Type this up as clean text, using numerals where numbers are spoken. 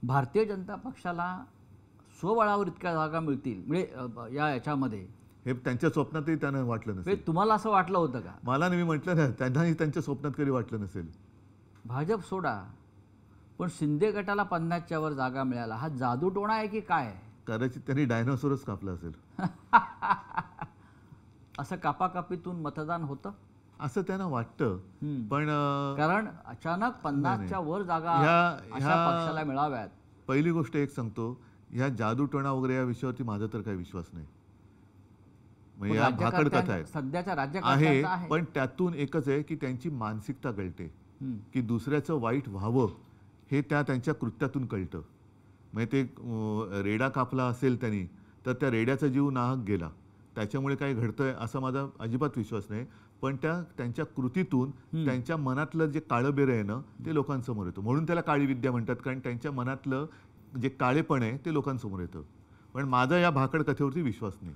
भारतीय जनता पक्षाला स्वबळावर इतक्या जागा मिळतील म्हणजे या याच्यामध्ये हे त्यांच्या स्वप्नातही त्यांना वाटलं नसेल. म्हणजे तुम्हाला असं वाटलं होतं का? मला नेहमी म्हटलं ना, त्यांनाही त्यांच्या स्वप्नात कधी वाटलं नसेल. भाजप सोडा, पण शिंदे गटाला 50च्या वर जागा मिळाला, हा जादूटोणा आहे की काय? कदाचित त्यांनी डायनोसॉरच कापला असेल. असं कापाकापीतून मतदान होतं असं त्यांना वाटतं. पण कारण अचानक 50च्या वर जागा अशा पक्षाला मिळाव्यात. पहिली गोष्ट एक सांगतो, ह्या जादूटोणा वगैरे या विषयावरती माझा तर काही विश्वास नाही. म्हणजे या भाकड कथा आहेत सध्याच्या आहे. राज्यकर्त्यांचा आहे. पण त्यातून एकच आहे की त्यांची मानसिकता कळते की दुसऱ्याचं वाईट व्हावं हे त्यांच्या कृत्यातून कळतं. म्हणजे ते रेडा कापला असेल त्यांनी तर त्या रेड्याचा जीव नाहक गेला, त्याच्यामुळे काही घडतंय असा माझा अजिबात विश्वास नाही. पण त्यांच्या कृतीतून त्यांच्या मनातलं जे काळं बेरं आहे ना ते लोकांसमोर येतं. म्हणून त्याला काळी विद्या म्हणतात, कारण त्यांच्या मनातलं जे काळेपण आहे ते लोकांसमोर येतं. पण माझा या भाकड कथेवरती विश्वास नाही.